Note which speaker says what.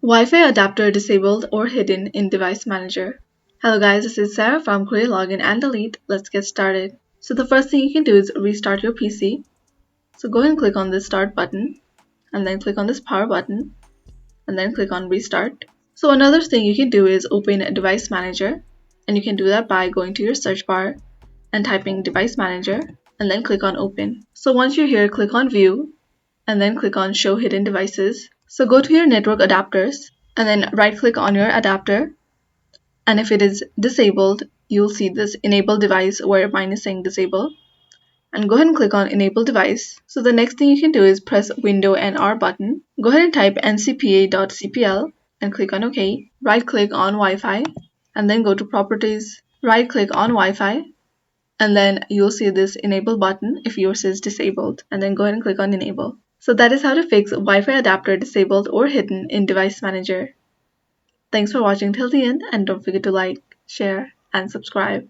Speaker 1: Wi-Fi adapter disabled or hidden in Device Manager. Hello guys, this is Sarah from Create Login and Delete. Let's get started. So the first thing you can do is restart your PC. So go ahead and click on this start button and then click on this power button and then click on restart. So another thing you can do is open Device Manager, and you can do that by going to your search bar and typing Device Manager and then click on open. So once you're here, click on view and then click on show hidden devices. So go to your network adapters and then right click on your adapter, and if it is disabled you'll see this enable device where mine is saying disable, and go ahead and click on enable device. So the next thing you can do is press window and R button, go ahead and type ncpa.cpl and click on OK. Right click on Wi-Fi and then go to properties, right click on Wi-Fi, and then you'll see this enable button if yours is disabled, and then go ahead and click on enable. So that is how to fix Wi-Fi adapter disabled or hidden in Device Manager. Thanks for watching till the end, and don't forget to like, share, and subscribe.